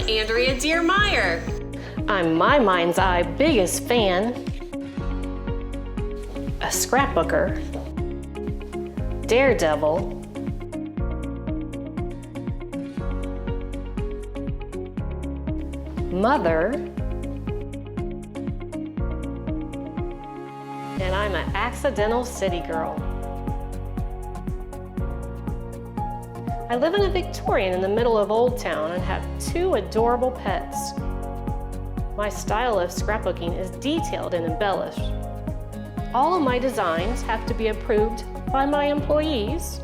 Andrea Deermeyer. I'm my mind's eye biggest fan, a scrapbooker, daredevil, mother, and I'm an accidental city girl. I live in a Victorian in the middle of Old Town and have 2 adorable pets. My style of scrapbooking is detailed and embellished. All of my designs have to be approved by my employees,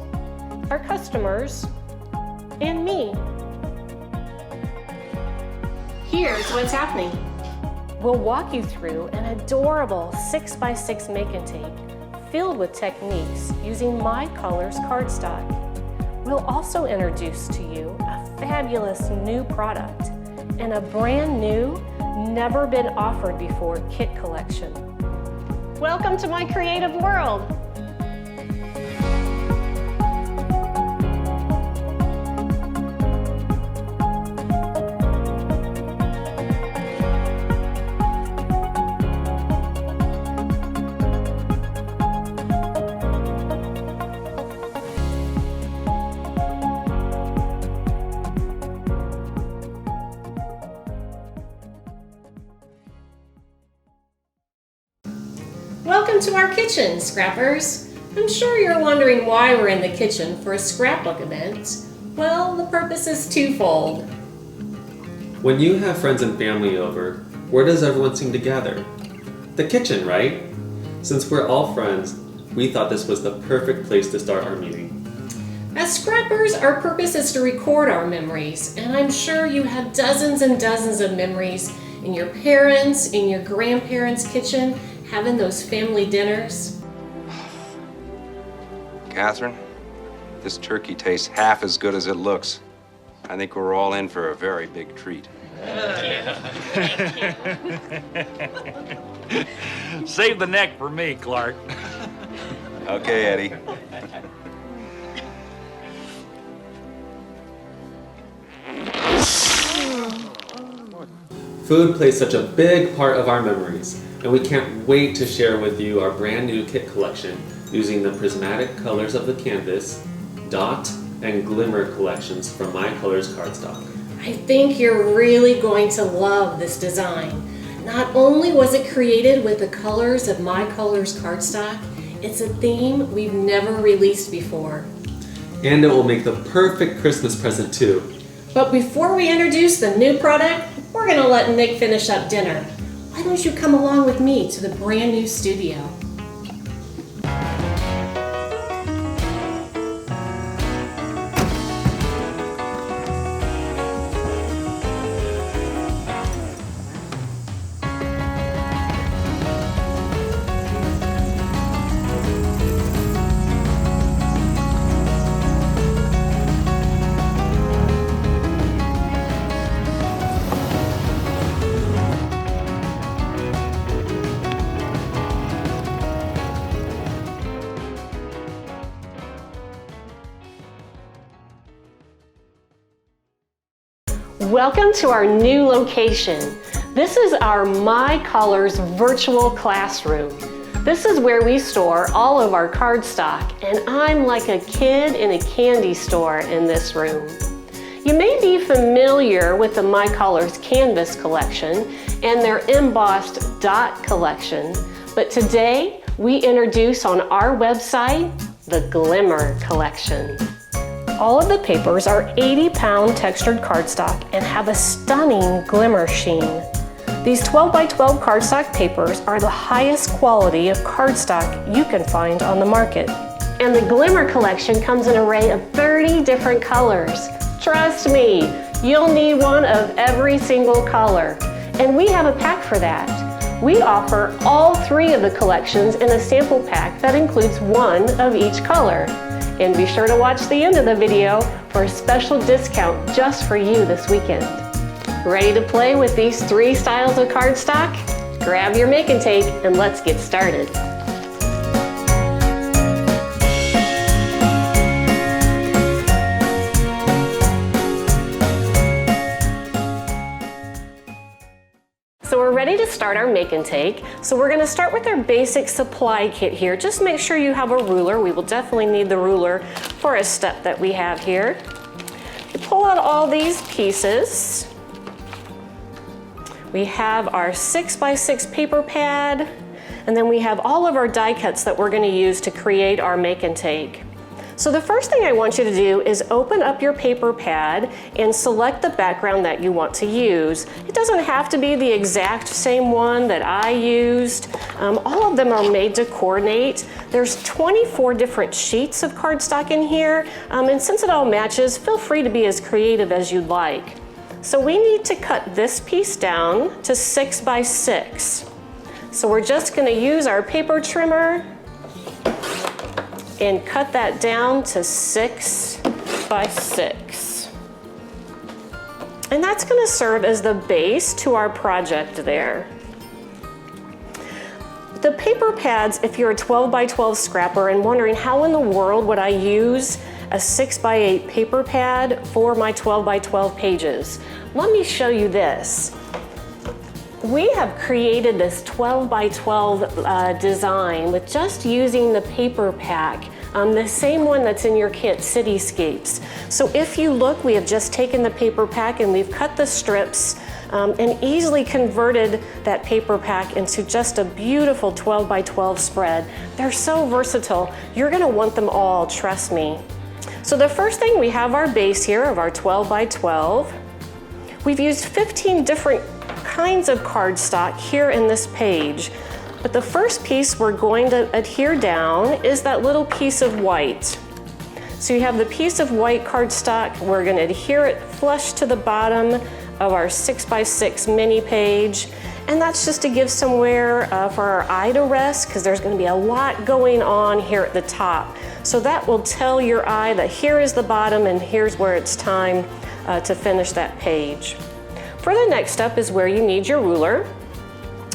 our customers, and me. Here's what's happening. We'll walk you through an adorable 6x6 make and take filled with techniques using My Colors cardstock. We'll also introduce to you a fabulous new product and a brand new, never been offered before kit collection. Welcome to my creative world. Welcome to our kitchen, scrappers. I'm sure you're wondering why we're in the kitchen for a scrapbook event. Well, the purpose is twofold. When you have friends and family over, where does everyone seem to gather? The kitchen, right? Since we're all friends, we thought this was the perfect place to start our meeting. As scrappers, our purpose is to record our memories, and I'm sure you have dozens and dozens of memories in your parents', in your grandparents' kitchen, having those family dinners. Catherine, this turkey tastes half as good as it looks. I think we're all in for a very big treat. Save the neck for me, Clark. Okay, Eddie. Food plays such a big part of our memories, and we can't wait to share with you our brand new kit collection using the prismatic colors of the canvas, dot, and glimmer collections from My Colors cardstock. I think you're really going to love this design. Not only was it created with the colors of My Colors cardstock, it's a theme we've never released before. And it will make the perfect Christmas present too. But before we introduce the new product, we're gonna let Nick finish up dinner. Why don't you come along with me to the brand new studio? Welcome to our new location. This is our My Colors virtual classroom. This is where we store all of our cardstock, and I'm like a kid in a candy store in this room. You may be familiar with the My Colors canvas collection and their embossed dot collection, but today we introduce on our website the Glimmer collection. All of the papers are 80-pound textured cardstock and have a stunning glimmer sheen. These 12 by 12 cardstock papers are the highest quality of cardstock you can find on the market. And the Glimmer collection comes in an array of 30 different colors. Trust me, you'll need one of every single color. And we have a pack for that. We offer all 3 of the collections in a sample pack that includes 1 of each color. And be sure to watch the end of the video for a special discount just for you this weekend. Ready to play with these 3 styles of cardstock? Grab your make and take and let's get started. start our make and take. So we're gonna start with our basic supply kit here. Just make sure you have a ruler. We will definitely need the ruler for a step that we have here. You pull out all these pieces. We have our 6x6 paper pad, and then we have all of our die cuts that we're gonna use to create our make and take. So the first thing I want you to do is open up your paper pad and select the background that you want to use. It doesn't have to be the exact same one that I used. All of them are made to coordinate. There's 24 different sheets of cardstock in here, and since it all matches, feel free to be as creative as you'd like. So we need to cut this piece down to 6x6. So we're just gonna use our paper trimmer and cut that down to 6x6. And that's gonna serve as the base to our project there. The paper pads, if you're a 12x12 scrapper and wondering how in the world would I use a 6x8 paper pad for my 12x12 pages, let me show you this. We have created this 12x12 design with just using the paper pack, the same one that's in your kit, Cityscapes. So if you look, we have just taken the paper pack and we've cut the strips and easily converted that paper pack into just a beautiful 12x12 spread. They're so versatile. You're gonna want them all, trust me. So the first thing, we have our base here of our 12x12. We've used 15 different kinds of cardstock here in this page. But the first piece we're going to adhere down is that little piece of white. So you have the piece of white cardstock, we're gonna adhere it flush to the bottom of our 6x6 mini page. And that's just to give somewhere for our eye to rest, because there's gonna be a lot going on here at the top. So that will tell your eye that here is the bottom and here's where it's time to finish that page. For the next step is where you need your ruler.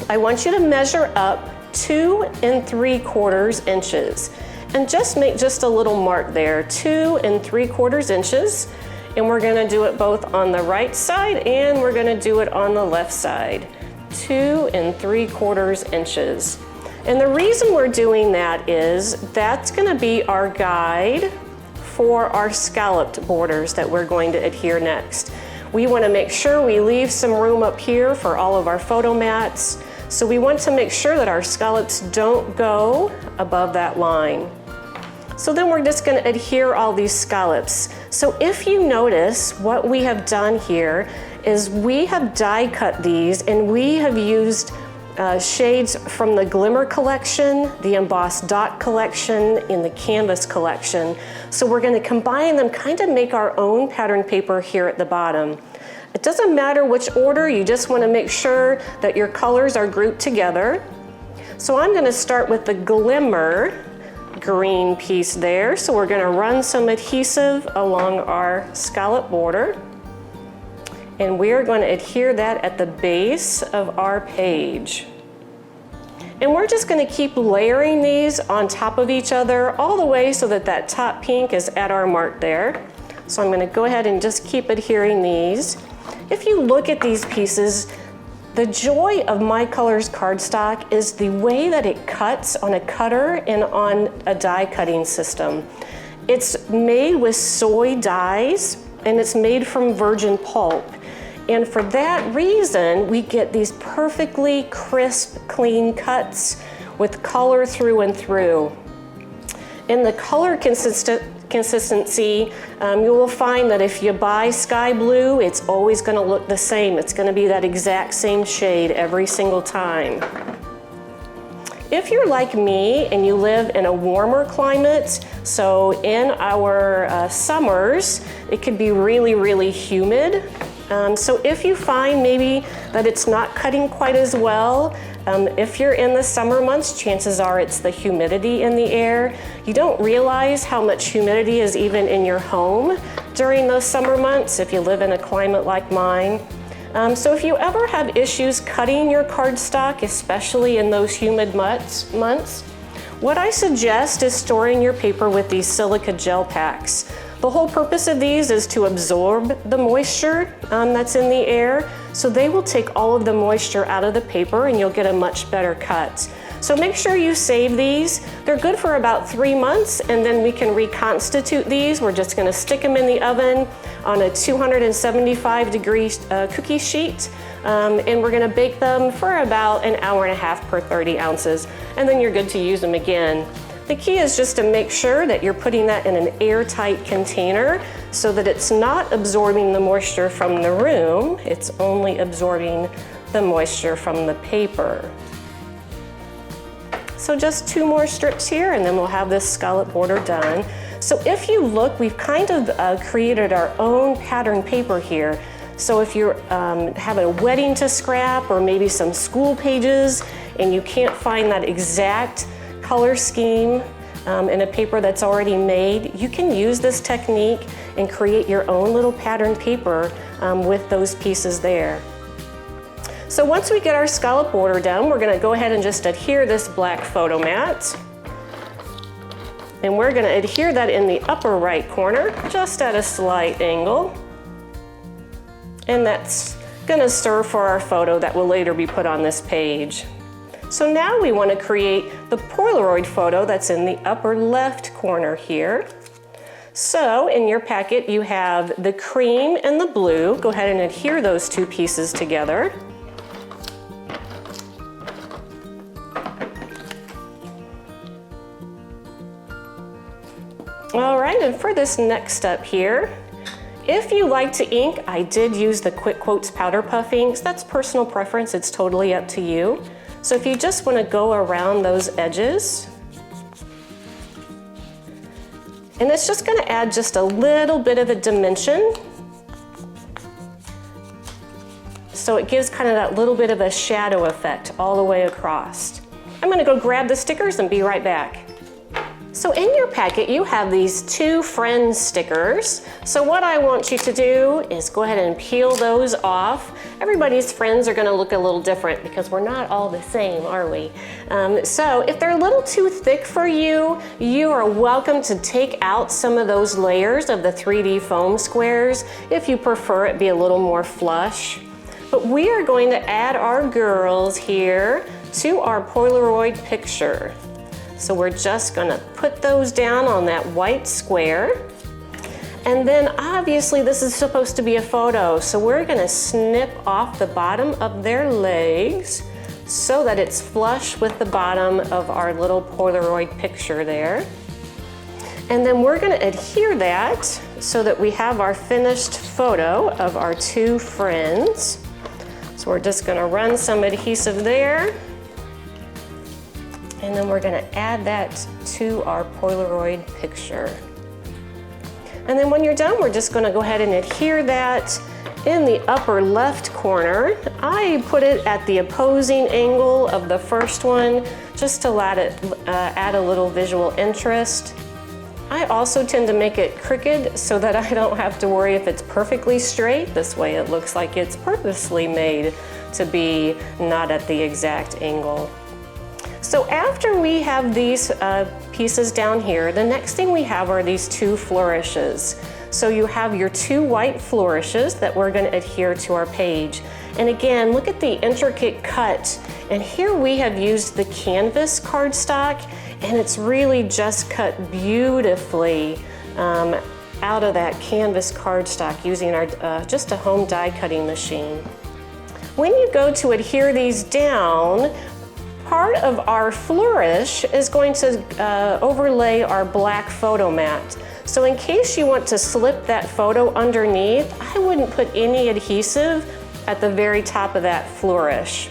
I want you to measure up 2 3/4 inches and just make just a little mark there, 2 3/4 inches. And we're gonna do it both on the right side and we're gonna do it on the left side, 2 3/4 inches. And the reason we're doing that is that's gonna be our guide for our scalloped borders that we're going to adhere next. We want to make sure we leave some room up here for all of our photo mats. So we want to make sure that our scallops don't go above that line. So then we're just going to adhere all these scallops. So if you notice, what we have done here is we have die cut these and we have used shades from the Glimmer collection, the Embossed Dot collection, and the Canvas collection. So we're going to combine them, kind of make our own pattern paper here at the bottom. It doesn't matter which order, you just want to make sure that your colors are grouped together. So I'm going to start with the Glimmer green piece there. So we're going to run some adhesive along our scallop border. And we're going to adhere that at the base of our page. And we're just going to keep layering these on top of each other all the way so that that top pink is at our mark there. So I'm going to go ahead and just keep adhering these. If you look at these pieces, the joy of My Colors cardstock is the way that it cuts on a cutter and on a die cutting system. It's made with soy dyes and it's made from virgin pulp. And for that reason, we get these perfectly crisp, clean cuts with color through and through. In the color consistency, you will find that if you buy sky blue, it's always going to look the same. It's going to be that exact same shade every single time. If you're like me and you live in a warmer climate, so in our summers, it could be really, really humid. So if you find maybe that it's not cutting quite as well, if you're in the summer months, chances are it's the humidity in the air. You don't realize how much humidity is even in your home during those summer months if you live in a climate like mine. So if you ever have issues cutting your cardstock, especially in those humid months, what I suggest is storing your paper with these silica gel packs. The whole purpose of these is to absorb the moisture that's in the air. So they will take all of the moisture out of the paper and you'll get a much better cut. So make sure you save these. They're good for about 3 months and then we can reconstitute these. We're just gonna stick them in the oven on a 275-degree cookie sheet. And we're gonna bake them for about an hour and a half per 30 ounces. And then you're good to use them again. The key is just to make sure that you're putting that in an airtight container so that it's not absorbing the moisture from the room, it's only absorbing the moisture from the paper. So just 2 more strips here and then we'll have this scallop border done. So if you look, we've kind of created our own pattern paper here. So if you're having a wedding to scrap or maybe some school pages and you can't find that exact color scheme in a paper that's already made, you can use this technique and create your own little pattern paper with those pieces there. So once we get our scallop border done, we're gonna go ahead and just adhere this black photo mat. And we're gonna adhere that in the upper right corner, just at a slight angle. And that's gonna serve for our photo that will later be put on this page. So now we want to create the Polaroid photo that's in the upper left corner here. So in your packet you have the cream and the blue. Go ahead and adhere those 2 pieces together. All right, and for this next step here, if you like to ink, I did use the Quick Quotes Powder Puff inks. That's personal preference, it's totally up to you. So if you just want to go around those edges, and it's just going to add just a little bit of a dimension. So it gives kind of that little bit of a shadow effect all the way across. I'm going to go grab the stickers and be right back. So in your packet, you have these 2 friends stickers. So what I want you to do is go ahead and peel those off. Everybody's friends are gonna look a little different because we're not all the same, are we? So if they're a little too thick for you, you are welcome to take out some of those layers of the 3D foam squares if you prefer it be a little more flush. But we are going to add our girls here to our Polaroid picture. So we're just gonna put those down on that white square. And then obviously this is supposed to be a photo, so we're gonna snip off the bottom of their legs so that it's flush with the bottom of our little Polaroid picture there. And then we're gonna adhere that so that we have our finished photo of our 2 friends. So we're just gonna run some adhesive there. And then we're gonna add that to our Polaroid picture. And then when you're done, we're just gonna go ahead and adhere that in the upper left corner. I put it at the opposing angle of the first one, just to let it add a little visual interest. I also tend to make it crooked so that I don't have to worry if it's perfectly straight. This way it looks like it's purposely made to be not at the exact angle. So after we have these pieces down here, the next thing we have are these 2 flourishes. So you have your 2 white flourishes that we're going to adhere to our page. And again, look at the intricate cut. And here we have used the canvas cardstock, and it's really just cut beautifully out of that canvas cardstock using our just a home die cutting machine. When you go to adhere these down, part of our flourish is going to overlay our black photo mat. So in case you want to slip that photo underneath, I wouldn't put any adhesive at the very top of that flourish.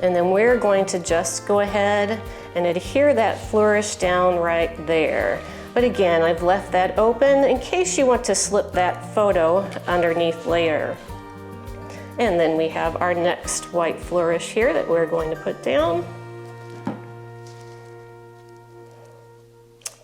And then we're going to just go ahead and adhere that flourish down right there. But again, I've left that open in case you want to slip that photo underneath later. And then we have our next white flourish here that we're going to put down.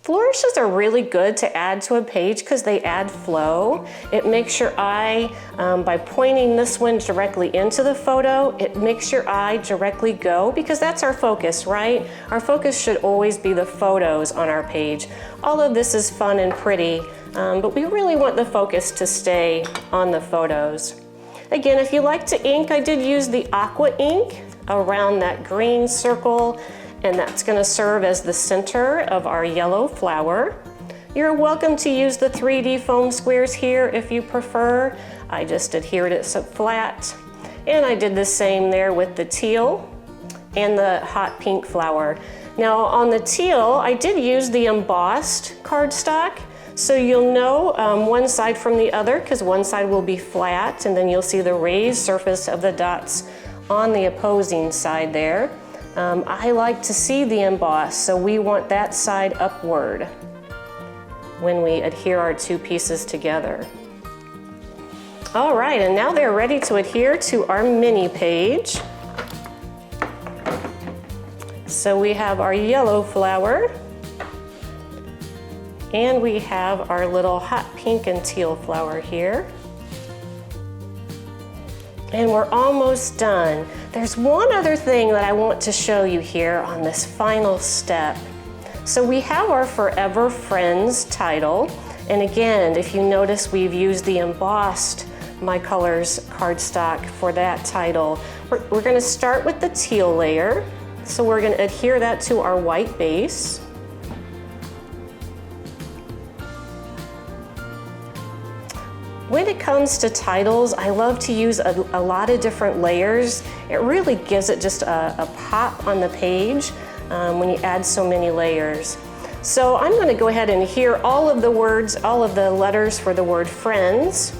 Flourishes are really good to add to a page because they add flow. It makes your eye, by pointing this one directly into the photo, it makes your eye directly go, because that's our focus, right? Our focus should always be the photos on our page. All of this is fun and pretty, but we really want the focus to stay on the photos. Again, if you like to ink, I did use the aqua ink around that green circle, and that's going to serve as the center of our yellow flower. You're welcome to use the 3D foam squares here if you prefer. I just adhered it so flat. And I did the same there with the teal and the hot pink flower. Now on the teal, I did use the embossed cardstock. So you'll know one side from the other, because one side will be flat, and then you'll see the raised surface of the dots on the opposing side there. I like to see the emboss, so we want that side upward when we adhere our two pieces together. All right, and now they're ready to adhere to our mini page. So we have our yellow flower, and we have our little hot pink and teal flower here. And we're almost done. There's one other thing that I want to show you here on this final step. So we have our Forever Friends title. And again, if you notice, we've used the embossed My Colors cardstock for that title. We're gonna start with the teal layer. So we're gonna adhere that to our white base. When it comes to titles, I love to use a lot of different layers. It really gives it just a pop on the page when you add so many layers. So I'm going to go ahead and adhere all of the words, all of the letters for the word friends.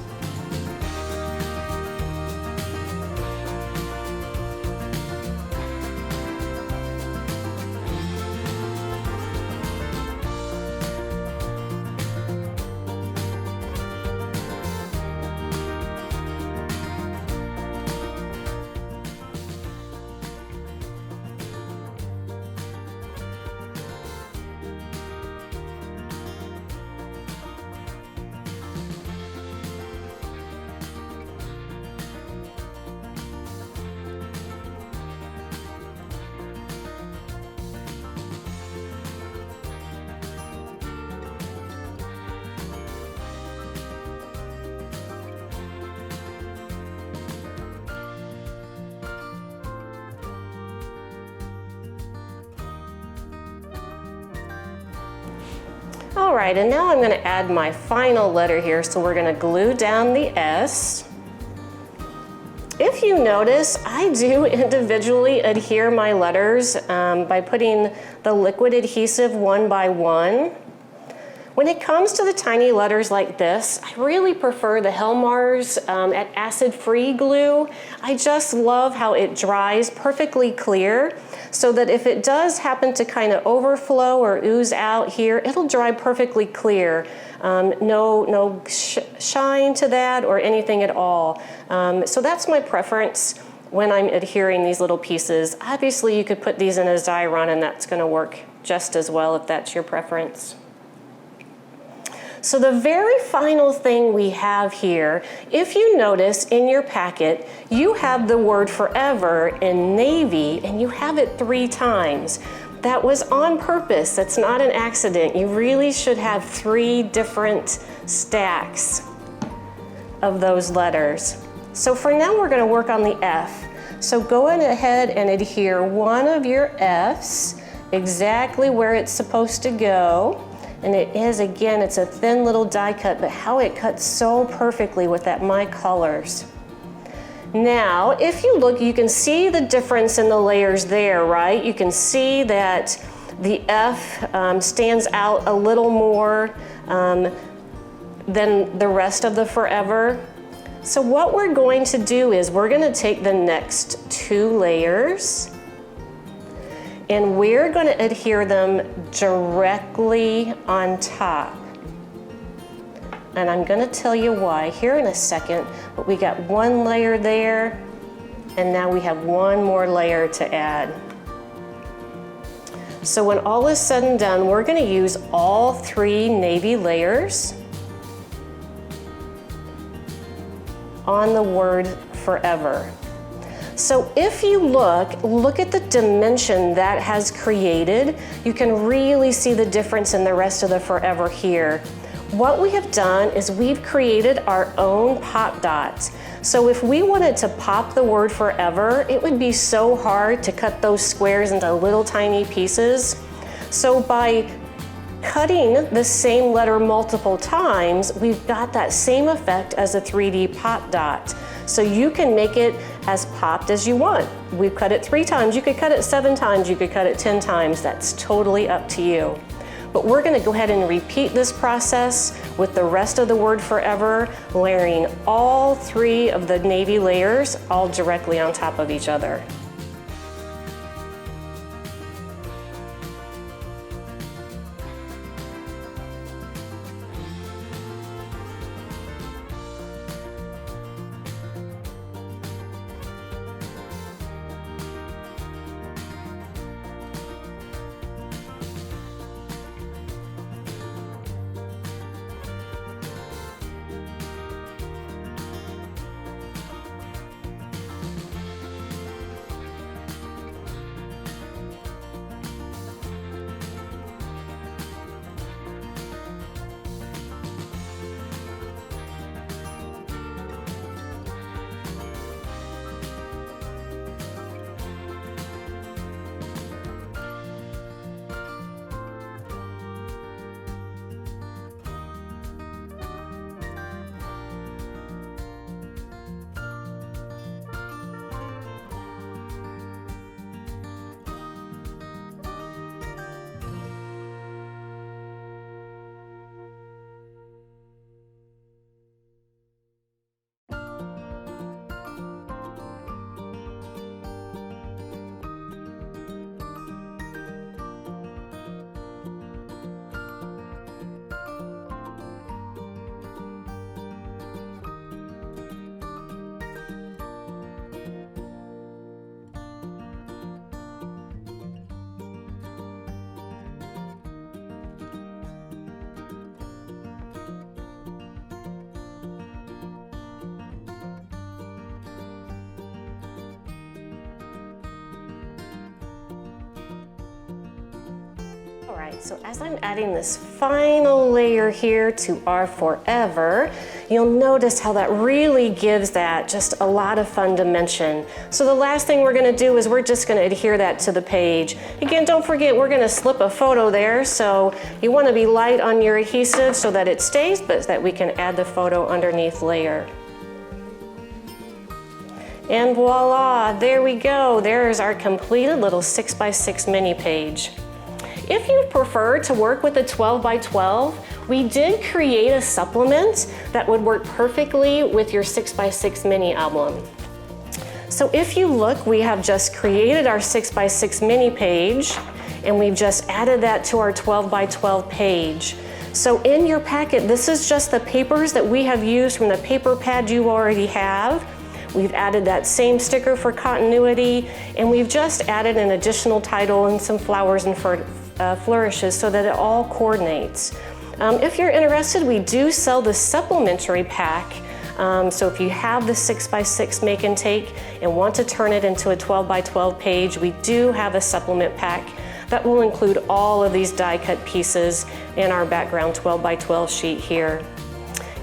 All right, and now I'm going to add my final letter here, so we're going to glue down the S. If you notice, I do individually adhere my letters by putting the liquid adhesive one by one. When it comes to the tiny letters like this, I really prefer the Helmar's at acid-free glue. I just love how it dries perfectly clear, so that if it does happen to kind of overflow or ooze out here, it'll dry perfectly clear. No shine to that or anything at all. So that's my preference when I'm adhering these little pieces. Obviously, you could put these in a Xyron and that's going to work just as well if that's your preference. So the very final thing we have here, if you notice in your packet, you have the word forever in navy, and you have it 3 times. That was on purpose. That's not an accident. You really should have 3 different stacks of those letters. So for now, we're going to work on the F. So go ahead and adhere one of your Fs exactly where it's supposed to go. And it is, again, it's a thin little die cut, but how it cuts so perfectly with that My Colors. Now, if you look, you can see the difference in the layers there, right? You can see that the F stands out a little more than the rest of the Forever. So what we're going to do is we're going to take the next 2 layers, and we're going to adhere them directly on top. And I'm going to tell you why here in a second, but we got 1 layer there, and now we have 1 more layer to add. So when all is said and done, we're going to use all 3 navy layers on the word forever. So if you look at the dimension that has created, you can really see the difference in the rest of the forever here. What we have done is we've created our own pop dots. So if we wanted to pop the word forever, it would be so hard to cut those squares into little tiny pieces. So by cutting the same letter multiple times, we've got that same effect as a 3D pop dot. So you can make it as popped as you want. We've cut it 3 times, you could cut it 7 times, you could cut it 10 times, that's totally up to you. But we're gonna go ahead and repeat this process with the rest of the word forever, layering all 3 of the navy layers all directly on top of each other. All right, so as I'm adding this final layer here to our forever, you'll notice how that really gives that just a lot of fun dimension. So the last thing we're gonna do is we're just gonna adhere that to the page. Again, don't forget, we're gonna slip a photo there, so you wanna be light on your adhesive so that it stays, but that we can add the photo underneath layer. And voila, there we go. There's our completed little 6x6 mini page. If you prefer to work with a 12x12, we did create a supplement that would work perfectly with your 6x6 mini album. So if you look, we have just created our 6x6 mini page, and we've just added that to our 12x12 page. So in your packet, this is just the papers that we have used from the paper pad you already have. We've added that same sticker for continuity, and we've just added an additional title and some flowers and flourishes so that it all coordinates. If you're interested, we do sell the supplementary pack. So if you have the 6x6 make and take and want to turn it into a 12x12 page, we do have a supplement pack that will include all of these die cut pieces in our background 12x12 sheet here.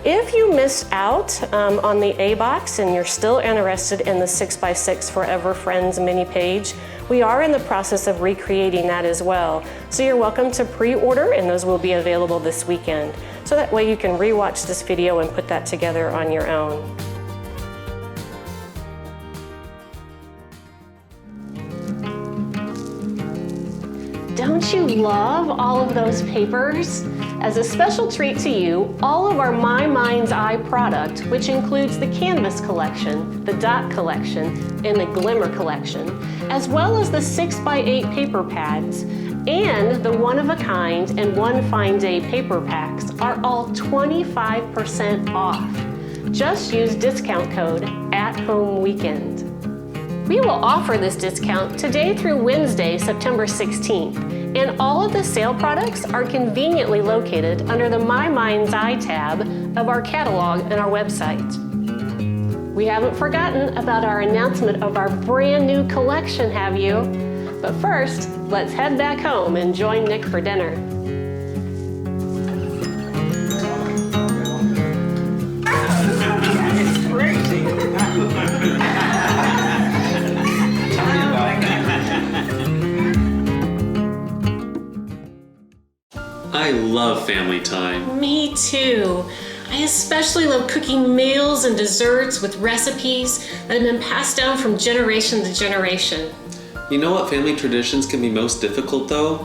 If you missed out on the A box and you're still interested in the 6x6 Forever Friends mini page, we are in the process of recreating that as well. So you're welcome to pre-order, and those will be available this weekend. So that way you can re-watch this video and put that together on your own. Don't you love all of those papers? As a special treat to you, all of our My Mind's Eye product, which includes the Canvas collection, the Dot collection, and the Glimmer collection, as well as the 6x8 paper pads, and the one-of-a-kind and One Fine Day paper packs are all 25% off. Just use discount code ATHOMEWEEKEND. We will offer this discount today through Wednesday, September 16th. And all of the sale products are conveniently located under the My Mind's Eye tab of our catalog and our website. We haven't forgotten about our announcement of our brand new collection, have you? But first, let's head back home and join Nick for dinner. I love family time. Me too. I especially love cooking meals and desserts with recipes that have been passed down from generation to generation. You know what family traditions can be most difficult though?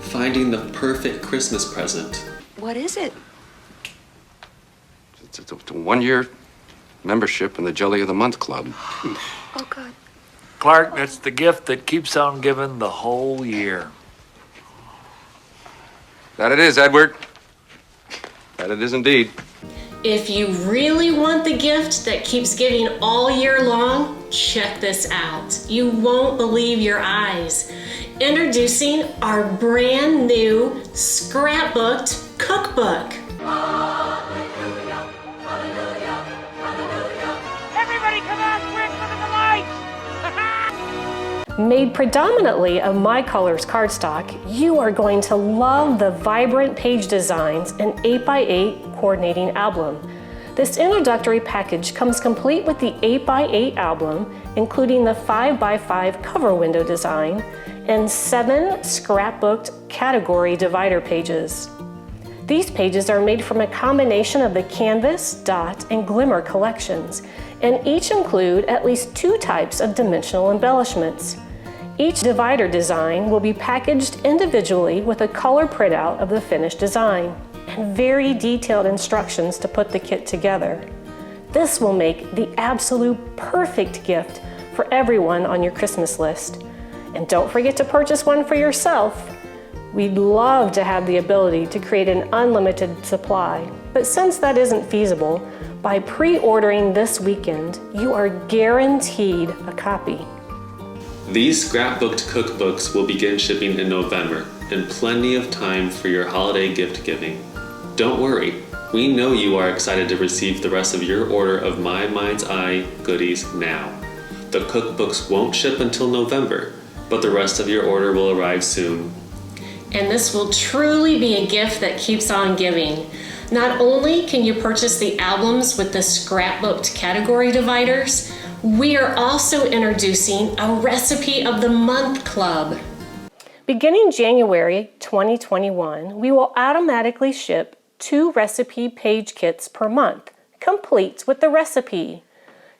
Finding the perfect Christmas present. What is it? It's a 1-year membership in the Jelly of the Month Club. Oh, God. Clark, that's the gift that keeps on giving the whole year. That it is, Edward. That it is indeed. If you really want the gift that keeps giving all year long, check this out. You won't believe your eyes. Introducing our brand new Scrapbooked cookbook. Everybody come on quick, look at the lights! Made predominantly of My Colors cardstock, you are going to love the vibrant page designs and 8x8 coordinating album. This introductory package comes complete with the 8x8 album, including the 5x5 cover window design and 7 scrapbooked category divider pages. These pages are made from a combination of the canvas, dot, and glimmer collections, and each include at least 2 types of dimensional embellishments. Each divider design will be packaged individually with a color printout of the finished design and very detailed instructions to put the kit together. This will make the absolute perfect gift for everyone on your Christmas list. And don't forget to purchase one for yourself. We'd love to have the ability to create an unlimited supply, but since that isn't feasible, by pre-ordering this weekend, you are guaranteed a copy. These scrapbooked cookbooks will begin shipping in November, and plenty of time for your holiday gift giving. Don't worry, we know you are excited to receive the rest of your order of My Mind's Eye goodies now. The cookbooks won't ship until November, but the rest of your order will arrive soon. And this will truly be a gift that keeps on giving. Not only can you purchase the albums with the scrapbooked category dividers, we are also introducing a Recipe of the Month Club. Beginning January 2021, we will automatically ship 2 recipe page kits per month, complete with the recipe.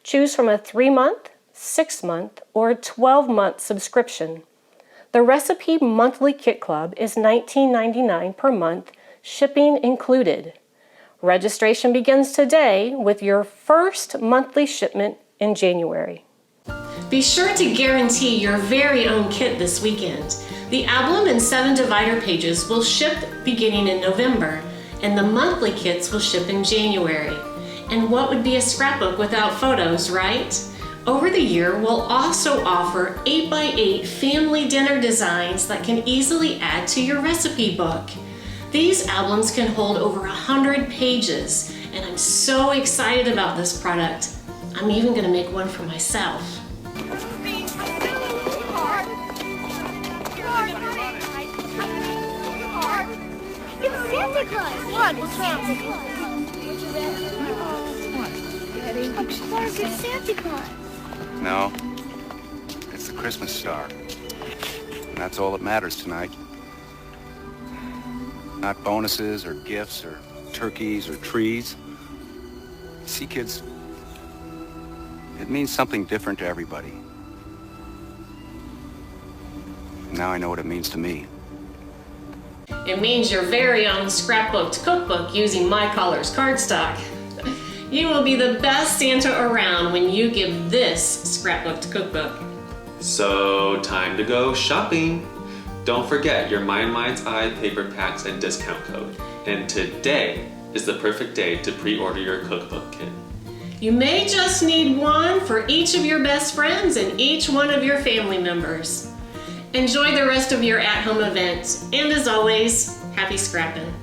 Choose from a 3-month, 6-month, or 12-month subscription. The Recipe Monthly Kit Club is $19.99 per month, shipping included. Registration begins today with your first monthly shipment in January. Be sure to guarantee your very own kit this weekend. The album and 7 divider pages will ship beginning in November, and the monthly kits will ship in January. And what would be a scrapbook without photos, right? Over the year, we'll also offer 8x8 family dinner designs that can easily add to your recipe book. These albums can hold over 100 pages, and I'm so excited about this product. I'm even gonna make one for myself. It's Santa Claus! What? What's wrong? Clark, it's Santa Claus! No, it's the Christmas star. And that's all that matters tonight. Not bonuses or gifts or turkeys or trees. See, kids, it means something different to everybody. Now I know what it means to me. It means your very own scrapbooked cookbook using My Colors cardstock. You will be the best Santa around when you give this scrapbooked cookbook. So, time to go shopping. Don't forget your My Mind's Eye paper packs and discount code. And today is the perfect day to pre-order your cookbook kit. You may just need one for each of your best friends and each one of your family members. Enjoy the rest of your at-home event, and as always, happy scrapping.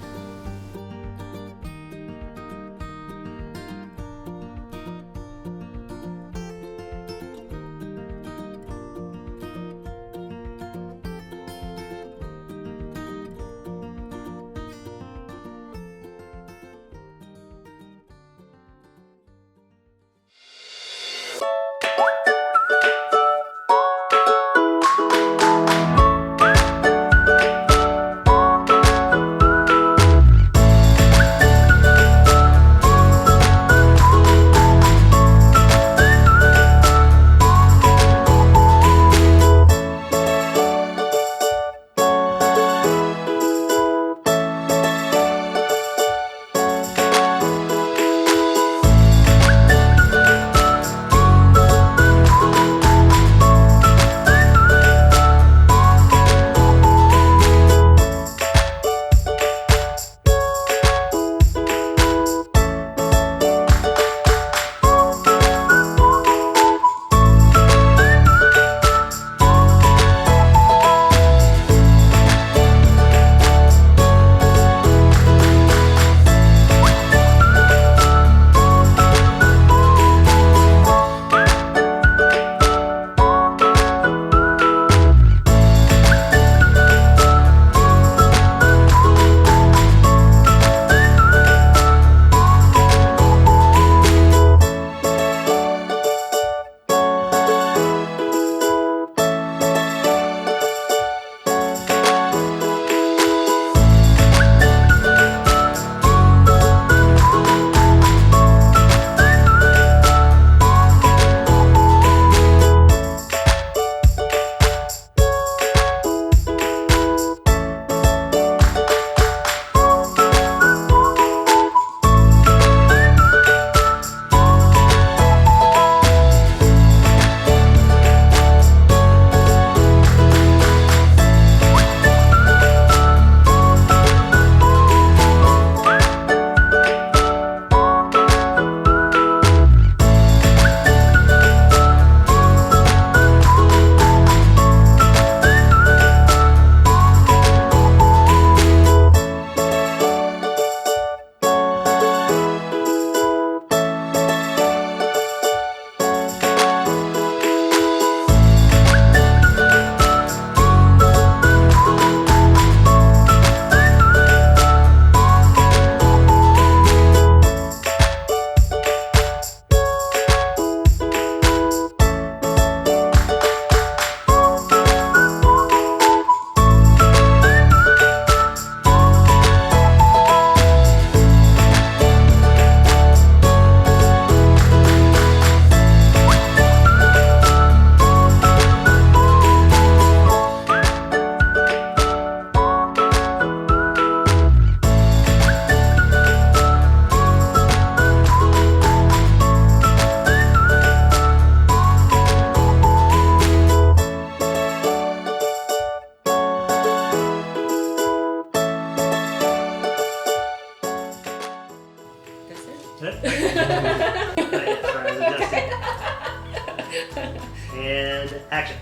And action.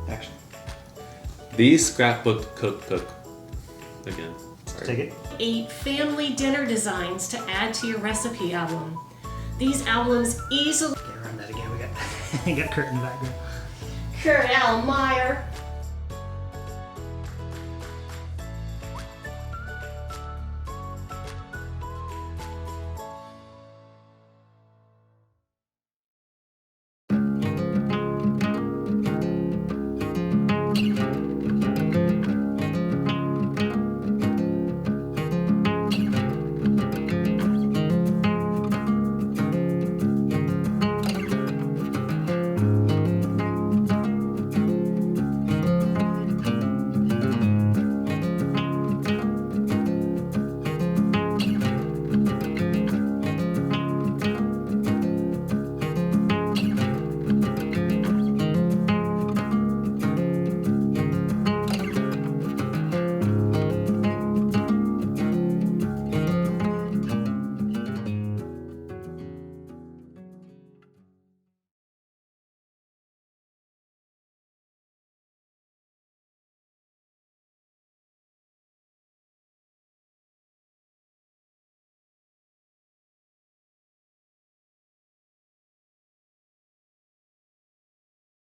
Action. The scrapbook cookbook. Again. Sorry. Take it. 8 family dinner designs to add to your recipe album. These albums easily... Okay, run that again. We got Kurt in the background. Kurt L. Meyer.